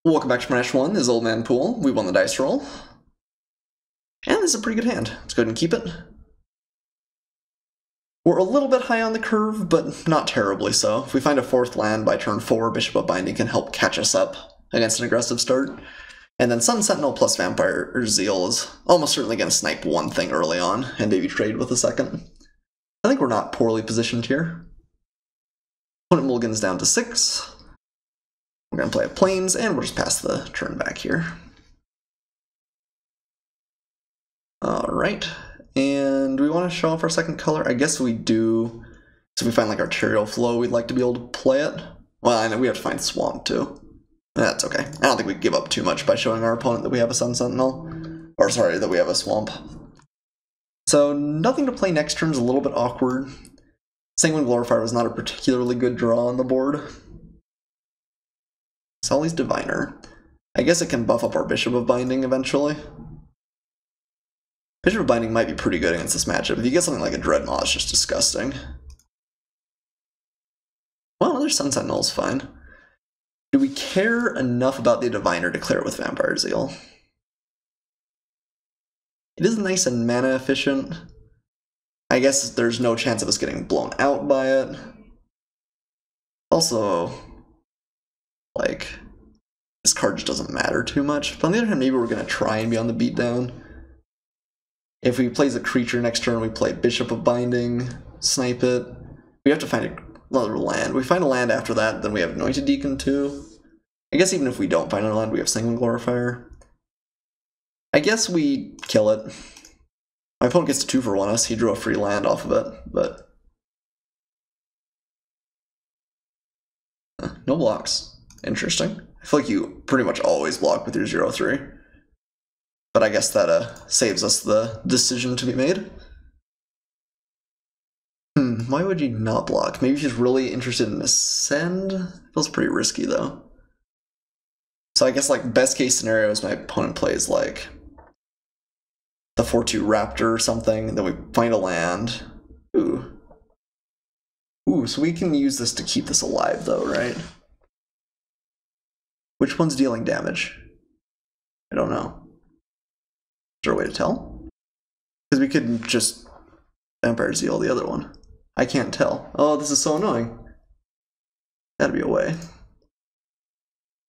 Welcome back to Match 1. This is Old Man Poole. We won the dice roll. And this is a pretty good hand. Let's go ahead and keep it. We're a little bit high on the curve, but not terribly so. If we find a fourth land by turn 4, Bishop of Binding can help catch us up against an aggressive start. And then Sun Sentinel plus Vampire Zeal is almost certainly going to snipe one thing early on, and maybe trade with a second. I think we're not poorly positioned here. Opponent mulligans down to 6. We're going to play a Plains, and we'll just pass the turn back here. Alright, and do we want to show off our second color? I guess we do. So if we find like Arterial Flow, we'd like to be able to play it. Well, I know we have to find Swamp too. That's okay. I don't think we give up too much by showing our opponent that we have a Sun Sentinel. Or sorry, that we have a Swamp. So nothing to play next turn is a little bit awkward. Sanguine Glorifier was not a particularly good draw on the board. Sully's Diviner. I guess it can buff up our Bishop of Binding eventually. Bishop of Binding might be pretty good against this matchup. If you get something like a Dreadnought, it's just disgusting. Well, another Sun Sentinel is fine. Do we care enough about the Diviner to clear it with Vampire Zeal? It is nice and mana efficient. I guess there's no chance of us getting blown out by it. Also, like, this card just doesn't matter too much. But on the other hand, maybe we're going to try and be on the beatdown. If we plays a creature next turn, we play Bishop of Binding, snipe it. We have to find another land. We find a land after that, then we have Anointed Deacon too. I guess even if we don't find another land, we have Sanguine Glorifier. I guess we kill it. My opponent gets to 2-for-1 us. He drew a free land off of it, but no blocks. Interesting. I feel like you pretty much always block with your 0-3. But I guess that saves us the decision to be made. Why would you not block? Maybe she's really interested in Ascend? Feels pretty risky though. So I guess like best case scenario is my opponent plays like the 4-2 Raptor or something, and then we find a land. Ooh, so we can use this to keep this alive though, right? Which one's dealing damage? I don't know. Is there a way to tell? Because we could just Vampire Zeal the other one. I can't tell. Oh, this is so annoying. Gotta be a way.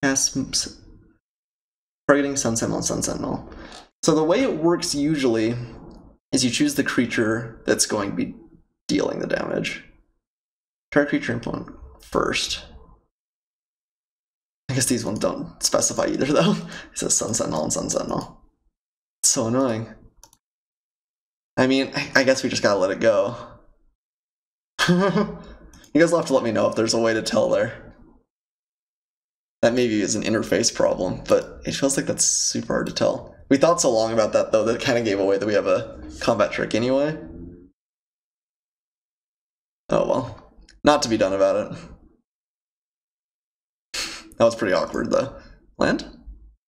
Yes. Targeting Sun Sentinel and Sun Sentinel. So the way it works usually is you choose the creature that's going to be dealing the damage. Target creature and opponent first. I guess these ones don't specify either though. It says Sun Sentinel and Sun Sentinel. It's so annoying. I mean, I guess we just gotta let it go. You guys will have to let me know if there's a way to tell there. That maybe is an interface problem, but it feels like that's super hard to tell. We thought so long about that though that it kind of gave away that we have a combat trick anyway. Oh well. Not to be done about it. That was pretty awkward though. Land?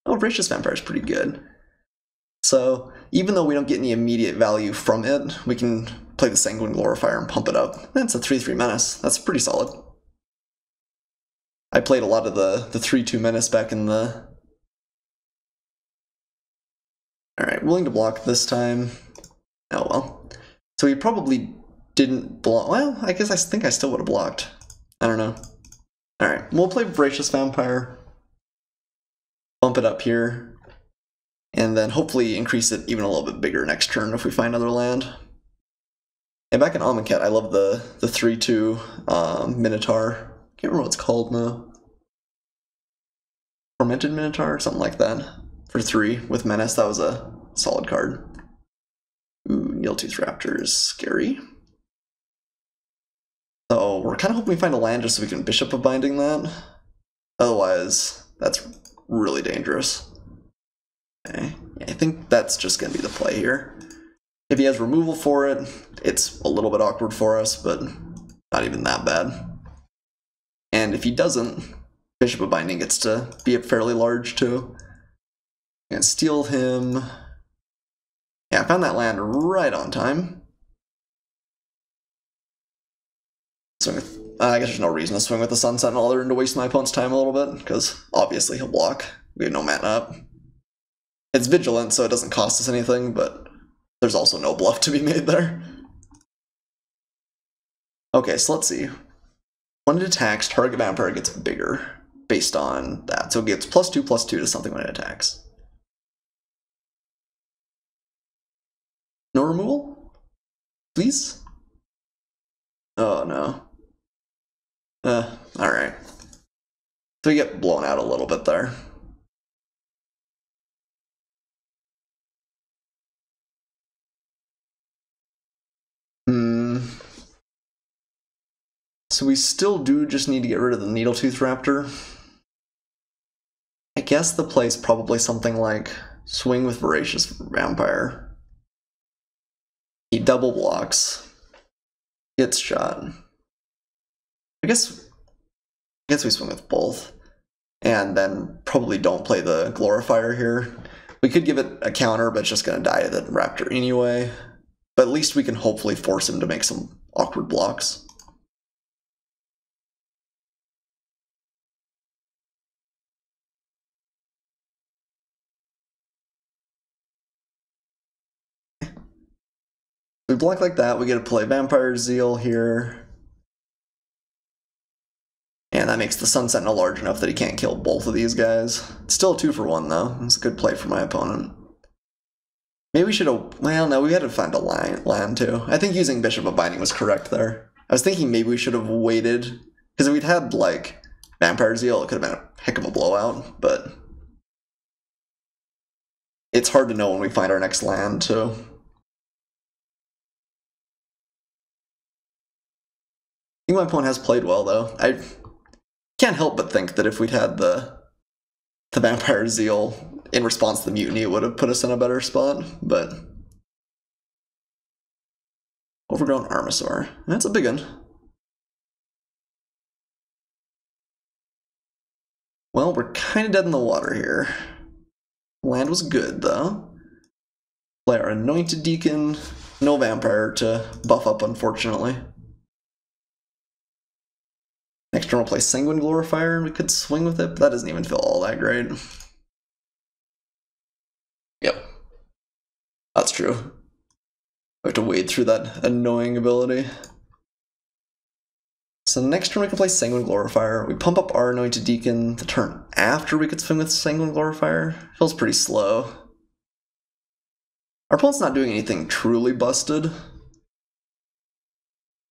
Oh, Voracious Vampire is pretty good. So, even though we don't get any immediate value from it, we can play the Sanguine Glorifier and pump it up. That's a 3-3 Menace. That's pretty solid. I played a lot of the 3-2 Menace back in the... Alright, willing to block this time. Oh well. So we probably didn't block... Well, I guess I think I still would have blocked. I don't know. Alright, we'll play Voracious Vampire. Bump it up here. And then hopefully increase it even a little bit bigger next turn if we find another land. And back in Amonkhet, I love the 3-2 Minotaur. Can't remember what it's called now. Tormented Minotaur or something like that. For 3 with Menace, that was a solid card. Ooh, Needletooth Raptor is scary. So we're kind of hoping we find a land just so we can Bishop of Binding that. Otherwise, that's really dangerous. Okay, yeah, I think that's just going to be the play here. If he has removal for it, it's a little bit awkward for us, but not even that bad. And if he doesn't, Bishop of Binding gets to be up fairly large too. And steal him. Yeah, I found that land right on time. So I'm going to I guess there's no reason to swing with the Sun Sentinel other than to waste my opponent's time a little bit, because obviously he'll block. We have no mana up. It's vigilant, so it doesn't cost us anything, but there's also no bluff to be made there. Okay, so let's see. When it attacks, target vampire gets bigger based on that. So it gets +2/+2 to something when it attacks. No removal? Please? Oh no. Alright. So we get blown out a little bit there. So we still do just need to get rid of the Needletooth Raptor. I guess the play is probably something like swing with Voracious Vampire. He double blocks. Gets shot. I guess we swing with both. And then probably don't play the Glorifier here. We could give it a counter, but it's just going to die to the Raptor anyway. But at least we can hopefully force him to make some awkward blocks. We block like that, we get to play Vampire Zeal here. And that makes the Sun Sentinel large enough that he can't kill both of these guys. It's still a 2-for-1 though. It's a good play for my opponent. Maybe we should have, well no, we had to find a land too. I think using Bishop of Binding was correct there. I was thinking maybe we should have waited, because if we'd had like Vampire Zeal, it could have been a heck of a blowout, but it's hard to know when we find our next land too. I think my opponent has played well though. I can't help but think that if we'd had the Vampire Zeal in response to the Mutiny, it would have put us in a better spot, but... Overgrown Armasaur. That's a big one. Well, we're kind of dead in the water here. Land was good, though. Play our Anointed Deacon. No Vampire to buff up, unfortunately. Next turn we'll play Sanguine Glorifier, and we could swing with it, but that doesn't even feel all that great. Yep. That's true. We have to wade through that annoying ability. So next turn we can play Sanguine Glorifier. We pump up our Anointed Deacon the turn after we could swing with Sanguine Glorifier. Feels pretty slow. Our opponent's not doing anything truly busted,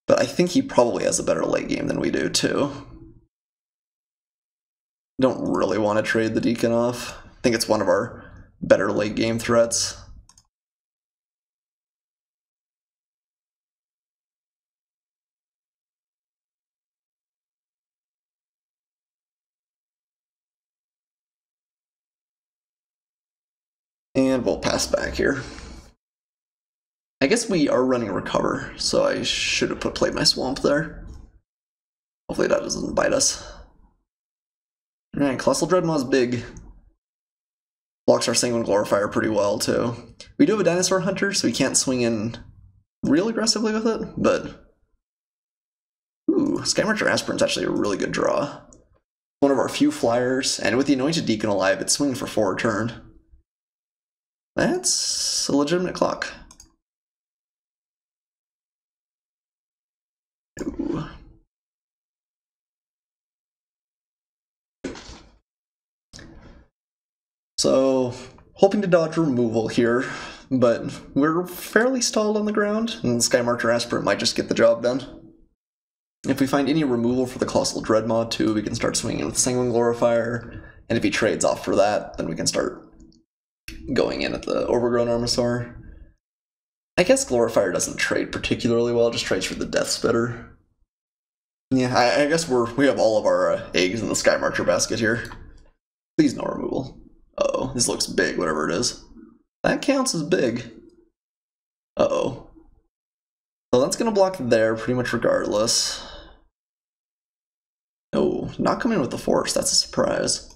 but I think he probably has a better late game than we do, too. Don't really want to trade the Deacon off. I think it's one of our better late game threats. And we'll pass back here. I guess we are running Recover, so I should have played my Swamp there. Hopefully that doesn't bite us. Alright, Colossal Dreadmaw is big. Blocks our Sanguine Glorifier pretty well, too. We do have a Dinosaur Hunter, so we can't swing in real aggressively with it, but... Ooh, Skymarcher Aspirant's actually a really good draw. One of our few flyers, and with the Anointed Deacon alive, it's swinging for 4 a turn. That's a legitimate clock. Ooh. So, hoping to dodge removal here, but we're fairly stalled on the ground, and Skymarcher Aspirant might just get the job done. If we find any removal for the Colossal Dreadmaw too, we can start swinging with Sanguine Glorifier, and if he trades off for that, then we can start going in at the Overgrown Armasaur. I guess Glorifier doesn't trade particularly well, just trades for the Death Spitter. Yeah, I guess we have all of our eggs in the Skymarcher basket here. Please no removal. Uh-oh, this looks big, whatever it is. That counts as big. Uh-oh. So that's gonna block there pretty much regardless. Oh, not coming in with the Force, that's a surprise.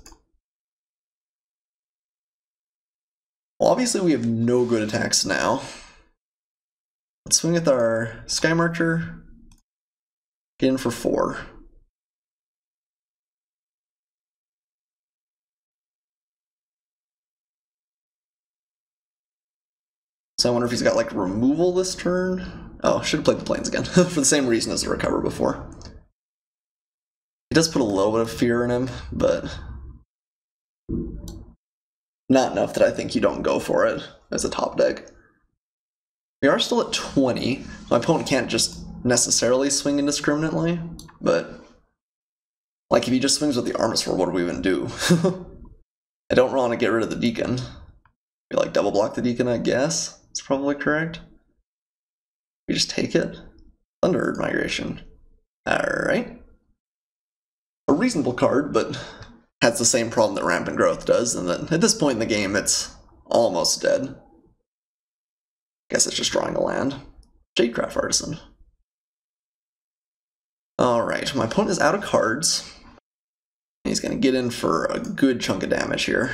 Well, obviously we have no good attacks now. Let's swing with our Skymarcher. Get in for 4. So I wonder if he's got like removal this turn. Oh, should have played the planes again for the same reason as the recover before. He does put a little bit of fear in him, but not enough that I think you don't go for it as a top deck. We are still at 20. My opponent can't just necessarily swing indiscriminately, but like if he just swings with the Armor Sword, what do we even do? I don't want to get rid of the Deacon. We like double block the Deacon, I guess. It's probably correct. We just take it. Thunderbird Migration. Alright. A reasonable card, but has the same problem that Rampant Growth does, and that at this point in the game it's almost dead. Guess it's just drawing a land. Jadecraft Artisan. Alright, my opponent is out of cards. He's going to get in for a good chunk of damage here.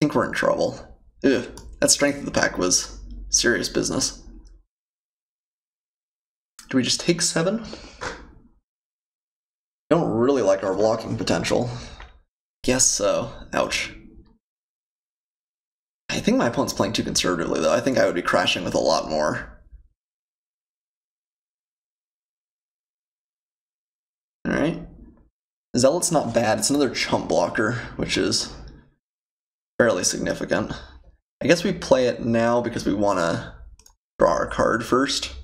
I think we're in trouble. Ugh, that strength of the pack was serious business. Do we just take 7? Don't really like our blocking potential. Guess so. Ouch. I think my opponent's playing too conservatively, though. I think I would be crashing with a lot more. Alright. Zealot's not bad. It's another chump blocker, which is fairly significant. I guess we play it now because we want to draw our card first.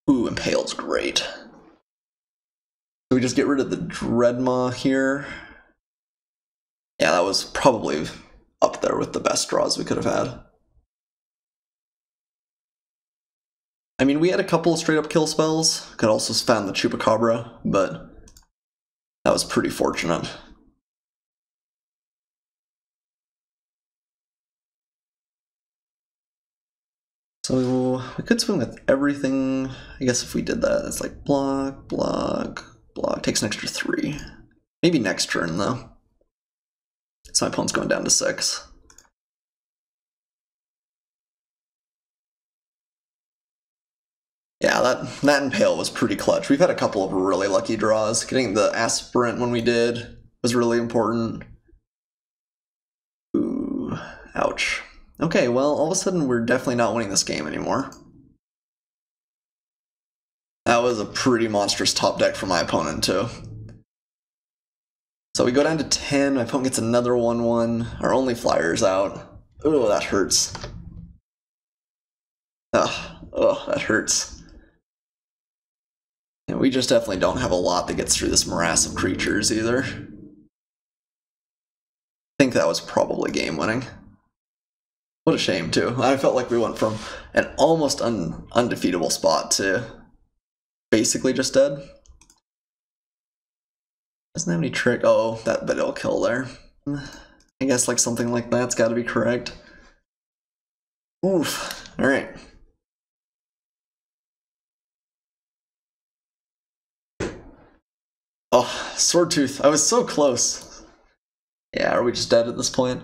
Ooh, Impale's great. So we just get rid of the Dreadmaw here. Yeah, that was probably up there with the best draws we could have had. I mean, we had a couple of straight up kill spells. Could also spam the Chupacabra, but that was pretty fortunate. So we could swing with everything. I guess if we did that, it's like block, block, block. Takes an extra 3. Maybe next turn though. So my opponent's going down to 6. Yeah, that Impale was pretty clutch. We've had a couple of really lucky draws. Getting the Aspirant when we did was really important. Ooh, ouch. Okay, well, all of a sudden we're definitely not winning this game anymore. That was a pretty monstrous top deck for my opponent, too. So we go down to 10, my opponent gets another 1-1, our only flyer's out. Oh, that hurts. Ugh, that hurts. And we just definitely don't have a lot that gets through this morass of creatures, either. I think that was probably game-winning. What a shame, too. I felt like we went from an almost undefeatable spot to basically just dead. Doesn't have any trick. Oh, that bit it'll kill there. I guess like something like that's got to be correct. Oof. All right. Oh, Swordtooth. I was so close. Yeah, are we just dead at this point?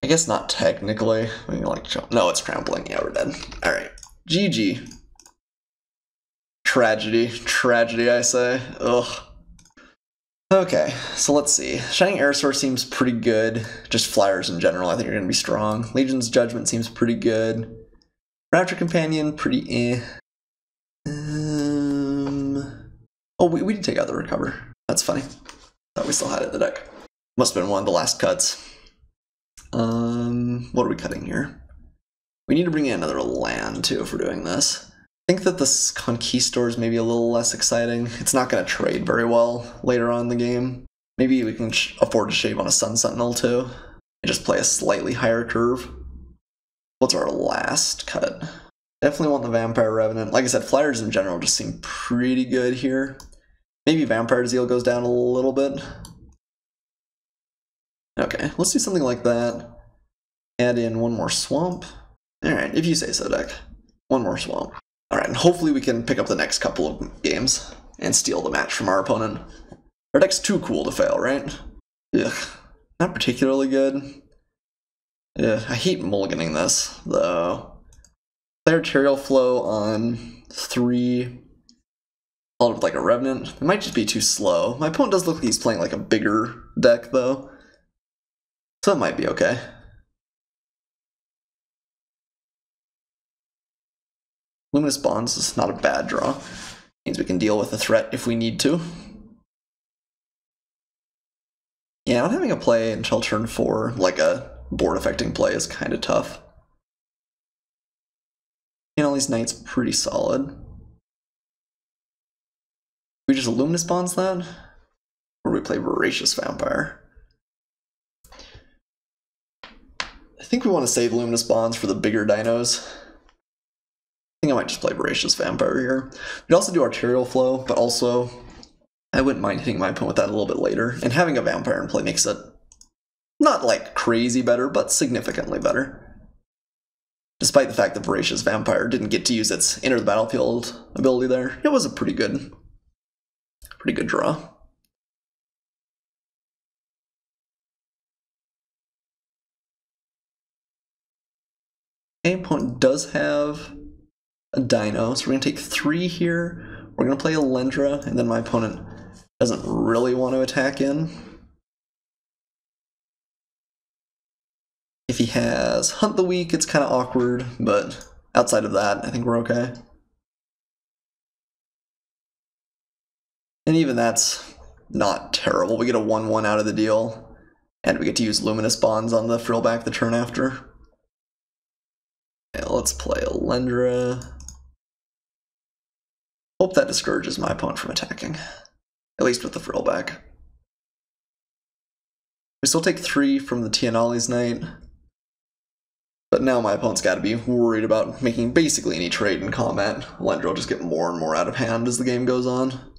I guess not technically. I mean, like, no, it's trampling. Yeah, we're dead. All right. GG. Tragedy. Tragedy, I say. Ugh. Okay, so let's see. Shining Aerosaur seems pretty good. Just flyers in general, I think are going to be strong. Legion's Judgment seems pretty good. Raptor Companion, pretty eh. Oh, we did take out the Recover. That's funny. Thought we still had it in the deck. Must have been one of the last cuts. What are we cutting here? We need to bring in another land, too, if we're doing this. I think that this Conquistador is maybe a little less exciting. It's not going to trade very well later on in the game. Maybe we can afford to shave on a Sun Sentinel, too, and just play a slightly higher curve. What's our last cut? Definitely want the Vampire Revenant. Like I said, flyers in general just seem pretty good here. Maybe Vampire Zeal goes down a little bit. Okay, let's do something like that. Add in one more swamp. Alright, if you say so, deck. One more swamp. Alright, and hopefully we can pick up the next couple of games and steal the match from our opponent. Our deck's too cool to fail, right? Ugh, not particularly good. I hate mulliganing this, though. Play Arterial Flow on 3, followed with like a Revenant. It might just be too slow. My opponent does look like he's playing like a bigger deck, though. So it might be okay. Luminous Bonds is not a bad draw. Means we can deal with the threat if we need to. Yeah, not having a play until turn 4, like a board-affecting play, is kind of tough. And all these Knights pretty solid. We just Luminous Bonds that? Or we play Voracious Vampire? I think we want to save Luminous Bonds for the bigger dinos. I think I might just play Voracious Vampire here. We'd also do Arterial Flow, but also I wouldn't mind hitting my opponent with that a little bit later. And having a Vampire in play makes it not like crazy better, but significantly better. Despite the fact that Voracious Vampire didn't get to use its Enter the Battlefield ability there, it was a pretty good draw. Okay, opponent does have a dino, so we're going to take 3 here. We're going to play Alendra, and then my opponent doesn't really want to attack in. If he has Hunt the Weak, it's kind of awkward, but outside of that, I think we're okay. And even that's not terrible. We get a 1-1 out of the deal, and we get to use Luminous Bonds on the Frillback the turn after. Okay, let's play Alendra. Hope that discourages my opponent from attacking, at least with the Frillback. We still take 3 from the Tianali's Knight, but now my opponent's got to be worried about making basically any trade in combat. Alendra will just get more and more out of hand as the game goes on.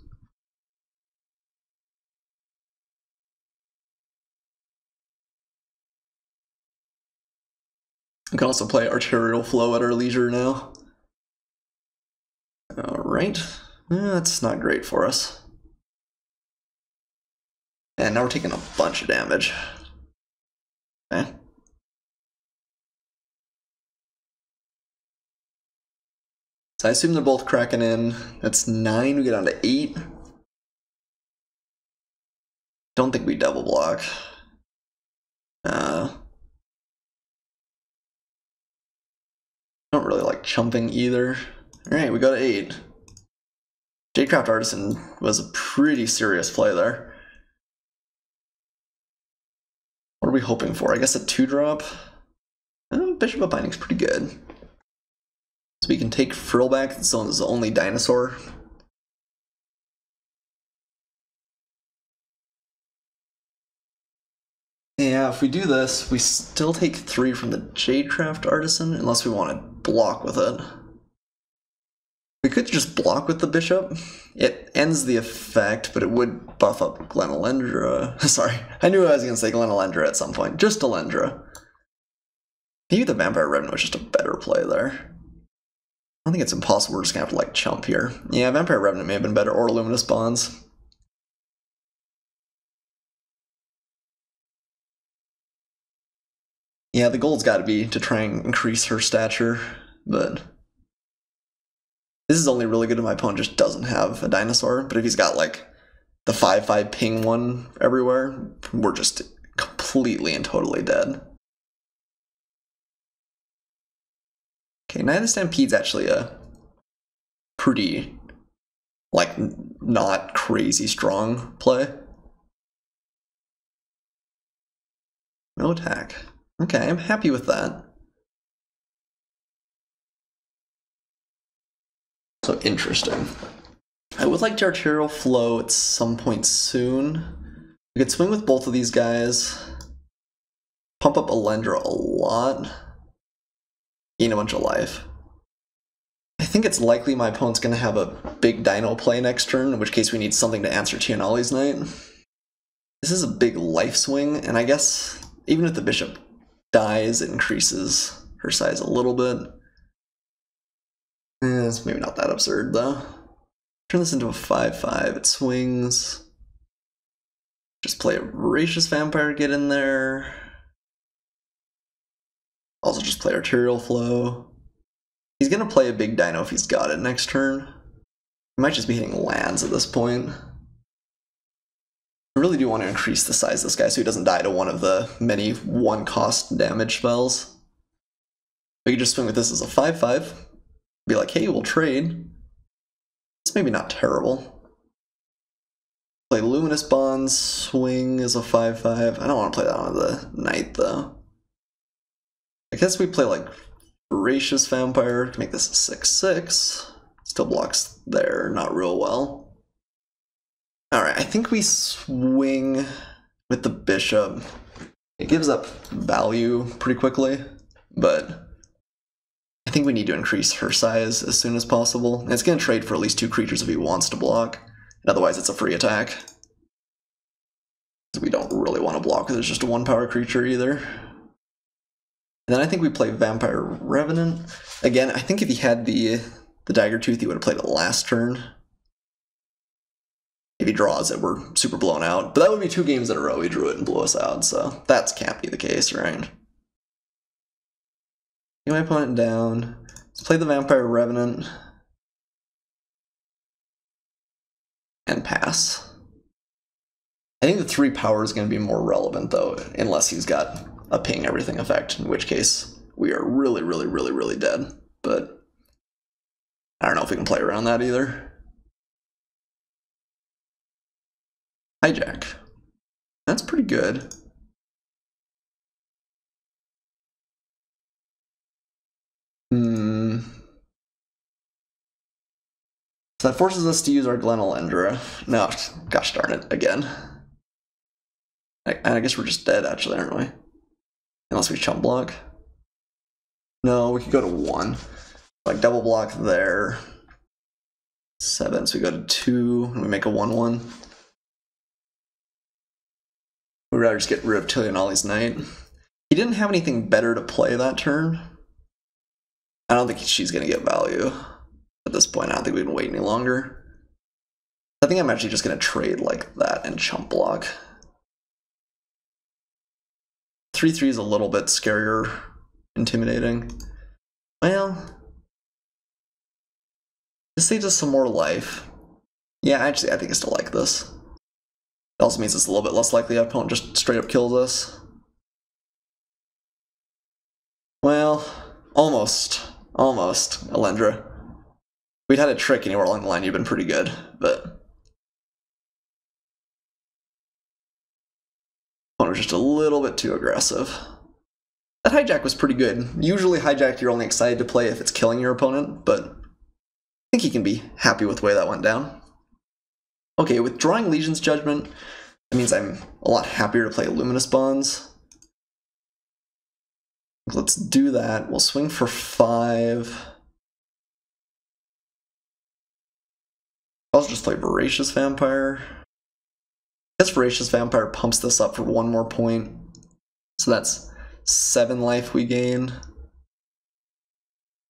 We can also play Arterial Flow at our leisure now. Alright, that's not great for us. And now we're taking a bunch of damage. Okay. So I assume they're both cracking in. That's 9, we get down to 8. Don't think we double block. Don't really like chumping either. Alright, we go to 8. Jadecraft Artisan was a pretty serious play there. What are we hoping for? I guess a 2-drop? Bishop of Binding's pretty good. So we can take Frillback, it's the only dinosaur. Yeah, if we do this, we still take 3 from the Jadecraft Artisan, unless we want to block with it. We could just block with the Bishop. It ends the effect, but it would buff up Glen Alendra. Sorry, I knew I was going to say Glen Alendra at some point. Just Alendra. Maybe the Vampire Revenant was just a better play there. I don't think it's impossible. We're just going to have to like chump here. Yeah, Vampire Revenant may have been better, or Luminous Bonds. Yeah, the goal's got to be to try and increase her stature, but this is only really good if my opponent just doesn't have a dinosaur. But if he's got like the 5/5 ping one everywhere, we're just completely and totally dead. Okay, Knight of Stampede's actually a pretty, like, not crazy strong play. No attack. Okay, I'm happy with that. So interesting. I would like to Arterial Flow at some point soon. We could swing with both of these guys. Pump up Alendra a lot. Gain a bunch of life. I think it's likely my opponent's going to have a big dino play next turn, in which case we need something to answer Tianali's Knight. This is a big life swing, and I guess even if the bishop dies, it increases her size a little bit. It's maybe not that absurd, though. Turn this into a 5/5. It swings. Just play a Voracious Vampire, get in there. play Arterial Flow. He's gonna play a big dino if he's got it next turn. He might just be hitting lands at this point. I really do want to increase the size of this guy so he doesn't die to one of the many one-cost damage spells. We could just swing with this as a 5/5. Be like, hey, we'll trade. It's maybe not terrible. Play Luminous Bonds, swing as a 5/5. I don't want to play that on the Knight, though. I guess we play like Voracious Vampire to make this a 6/6. Still blocks there, not real well. Alright, I think we swing with the bishop. It gives up value pretty quickly, but I think we need to increase her size as soon as possible. And it's going to trade for at least 2 creatures if he wants to block, and otherwise it's a free attack. We don't really want to block because it's just a 1-power creature either. And then I think we play Vampire Revenant. Again, I think if he had the Dagger Tooth, he would have played it last turn. If he draws it, we're super blown out. But that would be 2 games in a row he drew it and blew us out, so that can't be the case, right? Get my opponent down. Let's play the Vampire Revenant. And pass. I think the 3 power is going to be more relevant, though, unless he's got a ping everything effect, in which case we are really, really, really, really dead. But I don't know if we can play around that either. Hijack. That's pretty good. So that forces us to use our Glenalendra. No, gosh darn it, again. I guess we're just dead, actually, aren't we? Unless we chump block. No, we could go to 1. Like, double block there. 7, so we go to 2, and we make a 1/1. We'd rather just get rid of Tilianali's Knight. He didn't have anything better to play that turn. I don't think she's going to get value at this point. I don't think we can wait any longer. I think I'm actually just going to trade like that and chump block. 3/3 is a little bit scarier, intimidating. Well, this saves us some more life. Yeah, actually, I think I still like this. It also means it's a little bit less likely our opponent just straight up kills us. Well, almost, Alendra. We'd had a trick anywhere along the line, you've been pretty good, but opponent was just a little bit too aggressive. That hijack was pretty good. Usually hijack you're only excited to play if it's killing your opponent, but I think he can be happy with the way that went down. Okay, with drawing Legion's Judgment, that means I'm a lot happier to play Luminous Bonds. Let's do that. We'll swing for 5. I'll just play Voracious Vampire. I guess Voracious Vampire pumps this up for 1 more point. So that's 7 life we gain.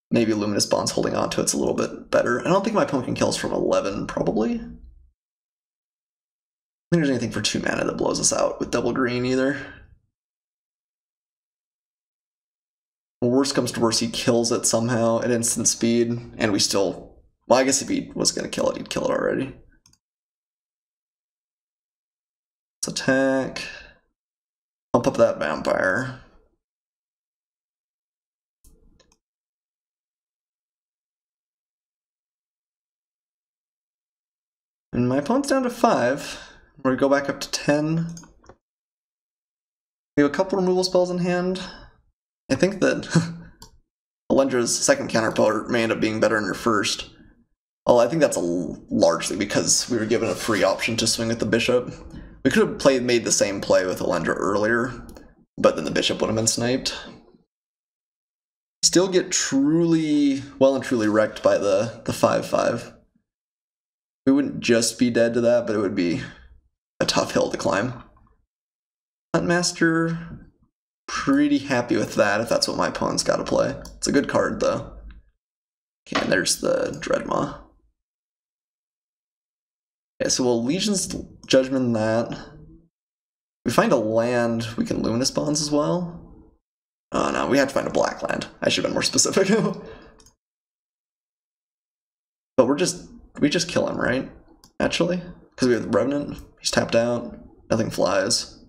Maybe Luminous Bonds holding on to it's a little bit better. I don't think my opponent can kill us from 11, probably. I don't think there's anything for 2 mana that blows us out with double green either. Well, worst comes to worst, he kills it somehow at instant speed, and we still... Well, I guess if he was going to kill it, he'd kill it already. Let's attack. Pump up that vampire. And my opponent's down to 5. We're going to go back up to 10. We have a couple removal spells in hand. I think that Alendra's second counterpart may end up being better than her first. Well, I think that's largely because we were given a free option to swing with the bishop. We could have made the same play with Alendra earlier, but then the bishop would have been sniped. Still get well and truly wrecked by the 5/5. We wouldn't just be dead to that, but it would be a tough hill to climb. Huntmaster, pretty happy with that if that's what my opponent's got to play. It's a good card though. Okay, and there's the Dreadmaw. Okay, so we'll Legion's Judgment that. If we find a land, we can Luminous Bonds as well. Oh no, we had to find a black land. I should have been more specific. But we just kill him, right? Actually? Because we have the Revenant, he's tapped out, nothing flies.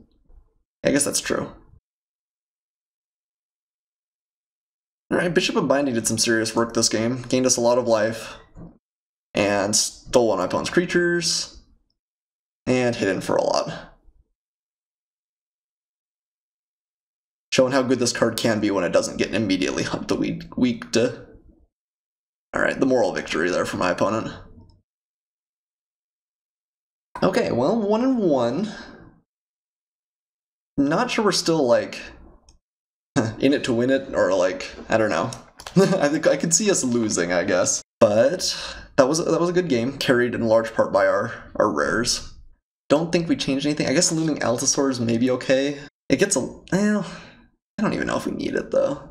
I guess that's true. Alright, Bishop of Binding did some serious work this game. Gained us a lot of life. And stole one of my opponent's creatures. And hit in for a lot. Showing how good this card can be when it doesn't get immediately hunt the weak to. Alright, the moral victory there for my opponent. Okay, well, 1-1. Not sure we're still, like, in it to win it, or, like, I don't know. I think I could see us losing, I guess. But that was a good game, carried in large part by our rares. Don't think we changed anything. I guess Looming Allosaurs may be okay. It gets a... well, I don't even know if we need it, though.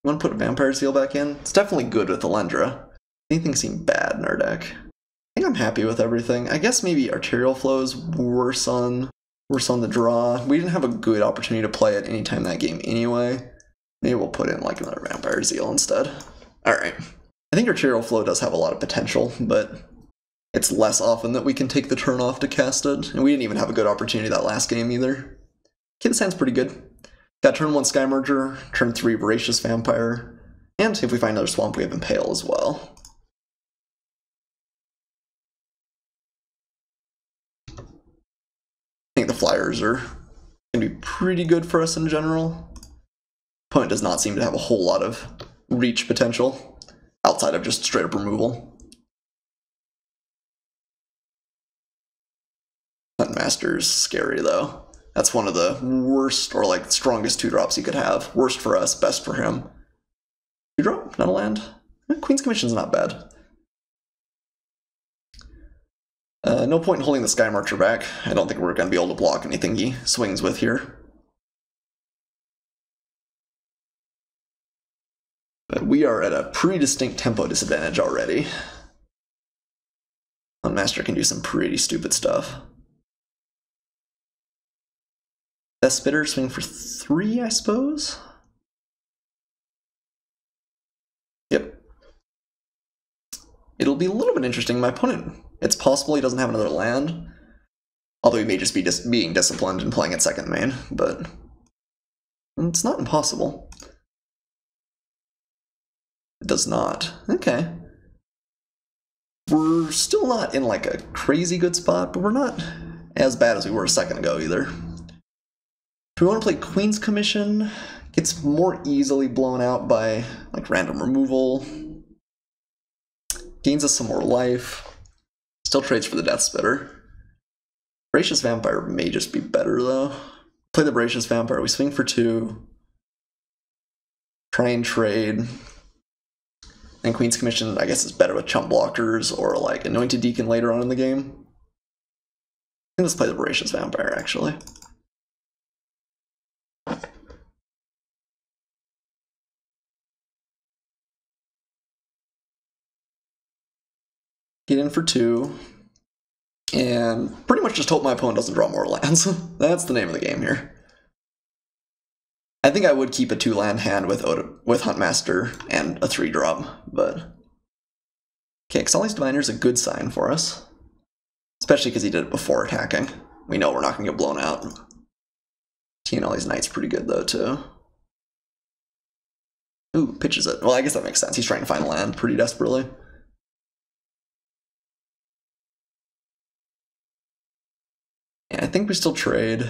You want to put a Vampire Seal back in? It's definitely good with Elendra. Anything seemed bad in our deck. I think I'm happy with everything. I guess maybe Arterial Flow's worse on the draw. We didn't have a good opportunity to play it anytime that game anyway. Maybe we'll put in like another Vampire Seal instead. Alright. I think Arterial Flow does have a lot of potential, but it's less often that we can take the turn off to cast it. And we didn't even have a good opportunity that last game either. Okay, this hand's pretty good. Got turn 1 Sky Merger, turn 3 Voracious Vampire, and if we find another swamp, we have Impale as well. I think the flyers are going to be pretty good for us in general. Opponent does not seem to have a whole lot of reach potential, outside of just straight up removal. Huntmaster's scary though. That's one of the worst, or like strongest 2-drops you could have. Worst for us, best for him. 2-drop, not a land. Queen's Commission's not bad. No point in holding the Sky Marcher back. I don't think we're going to be able to block anything he swings with here. But we are at a pretty distinct tempo disadvantage already. Master can do some pretty stupid stuff. Best Spitter, swing for 3, I suppose? Yep. It'll be a little bit interesting. My opponent, it's possible he doesn't have another land. Although he may just be being disciplined and playing at second main, but it's not impossible. It does not. Okay. We're still not in like a crazy good spot, but we're not as bad as we were a second ago either. Do we want to play Queen's Commission? Gets more easily blown out by like random removal. Gains us some more life. Still trades for the Death Spitter. Voracious Vampire may just be better though. Play the Voracious Vampire, we swing for 2. Try and trade. And Queen's Commission, I guess, is better with chump blockers or like Anointed Deacon later on in the game. Let's play the Voracious Vampire actually. Get in for 2, and pretty much just hope my opponent doesn't draw more lands. That's the name of the game here. I think I would keep a 2-land hand with Huntmaster and a 3-drop, but... Okay, Ixalan's Diviner is a good sign for us. Especially because he did it before attacking. We know we're not going to get blown out. Tianelli's Knight's pretty good though, too. Ooh, pitches it. Well, I guess that makes sense. He's trying to find land pretty desperately. I think we still trade.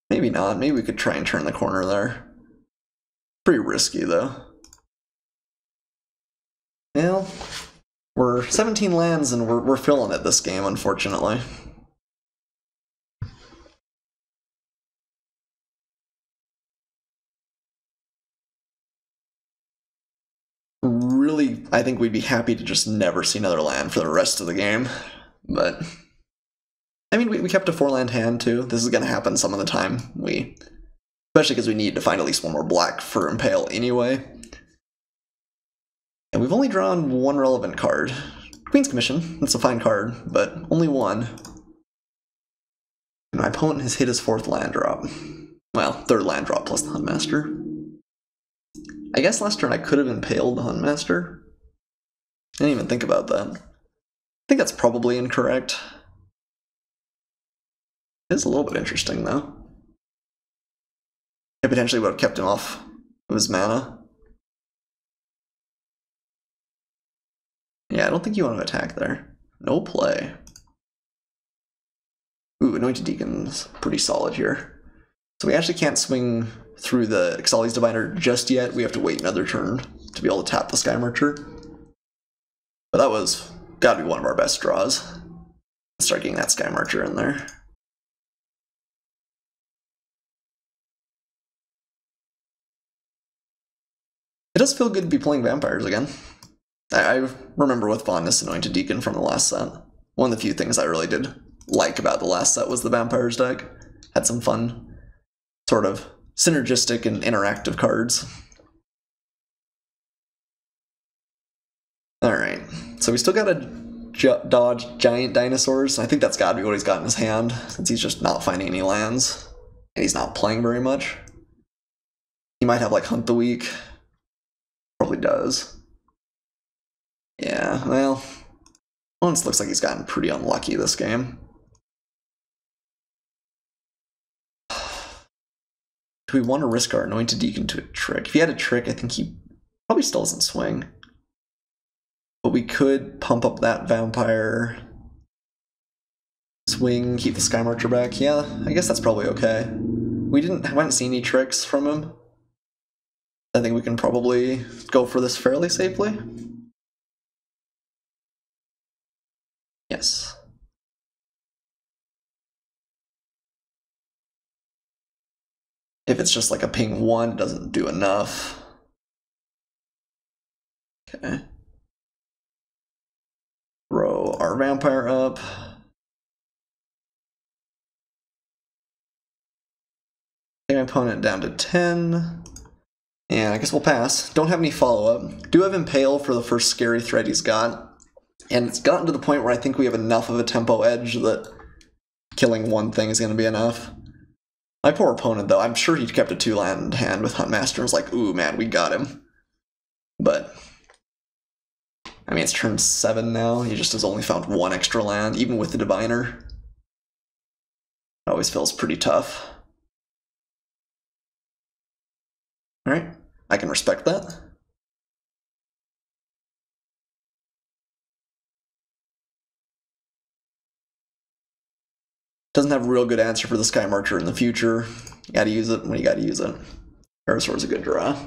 Maybe not. Maybe we could try and turn the corner there. Pretty risky, though. Well, we're 17 lands and we're filling it this game, unfortunately. Really, I think we'd be happy to just never see another land for the rest of the game, but I mean, we kept a 4-land hand too. This is going to happen some of the time. Especially because we need to find at least one more black for Impale anyway. And we've only drawn 1 relevant card. Queen's Commission, that's a fine card, but only one. And my opponent has hit his 4th land drop. Well, 3rd land drop plus the Huntmaster. I guess last turn I could have impaled the Huntmaster. I didn't even think about that. I think that's probably incorrect. It is a little bit interesting, though. I potentially would have kept him off of his mana. Yeah, I don't think you want to attack there. No play. Ooh, Anointed Deacon's pretty solid here. So we actually can't swing through the Ixalan's Diviner just yet. We have to wait another turn to be able to tap the Sky Marcher. But that was gotta be one of our best draws. Start getting that Sky Marcher in there. It does feel good to be playing vampires again. I remember with fondness Anointed Deacon from the last set. One of the few things I really did like about the last set was the vampires deck. Had some fun, sort of synergistic and interactive cards. Alright, so we still gotta dodge giant dinosaurs. I think that's gotta be what he's got in his hand, since he's just not finding any lands, and he's not playing very much. He might have like Hunt the Weak. Probably does. Yeah, well, Once looks like he's gotten pretty unlucky this game. Do we want to risk our Anointed Deacon to a trick? If he had a trick, I think he probably still doesn't swing. But we could pump up that vampire. Swing, keep the Sky Marcher back. Yeah, I guess that's probably okay. We haven't seen any tricks from him. I think we can probably go for this fairly safely. Yes. If it's just like a ping 1, it doesn't do enough. Okay. Throw our vampire up. Take my opponent down to 10. And I guess we'll pass. Don't have any follow-up. Do have Impale for the first scary threat he's got. And it's gotten to the point where I think we have enough of a tempo edge that killing one thing is going to be enough. My poor opponent, though, I'm sure he kept a 2-land hand with Huntmaster and was like, ooh, man, we got him. But, I mean, it's turn 7 now. He just has only found 1 extra land, even with the Diviner. It always feels pretty tough. Alright, I can respect that. Doesn't have a real good answer for the Sky Marcher in the future. You gotta use it when you gotta use it. Parasaur's a good draw.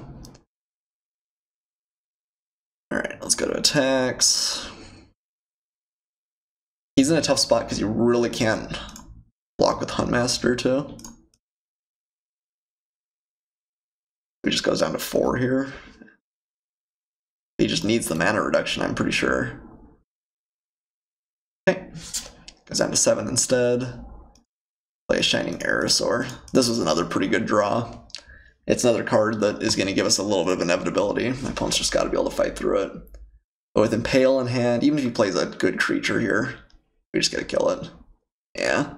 Alright, let's go to attacks. He's in a tough spot because you really can't block with Huntmaster too. He just goes down to 4 here. He just needs the mana reduction, I'm pretty sure. Okay, goes down to 7 instead. Play a Shining Aerosaur. This was another pretty good draw. It's another card that is going to give us a little bit of inevitability. My opponent's just got to be able to fight through it. But with Impale in hand, even if he plays a good creature here, we just got to kill it. Yeah,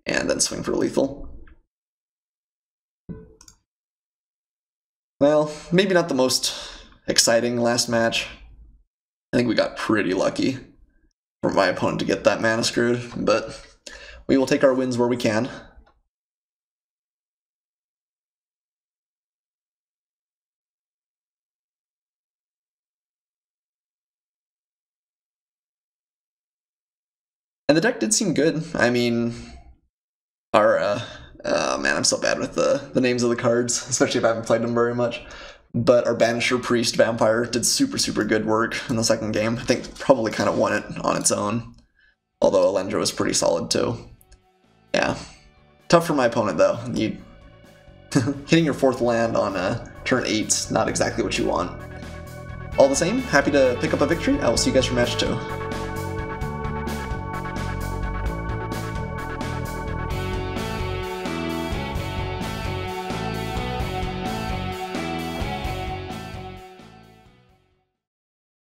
and then swing for lethal. Well, maybe not the most exciting last match. I think we got pretty lucky for my opponent to get that mana screwed, but we will take our wins where we can. And the deck did seem good. I mean, our, man, I'm so bad with the names of the cards, especially if I haven't played them very much. But our Banisher Priest Vampire did super, super good work in the second game. I think probably kind of won it on its own. Although Elendra was pretty solid too. Yeah. Tough for my opponent though. Hitting your 4th land on turn 8's not exactly what you want. All the same, happy to pick up a victory. I will see you guys for match 2.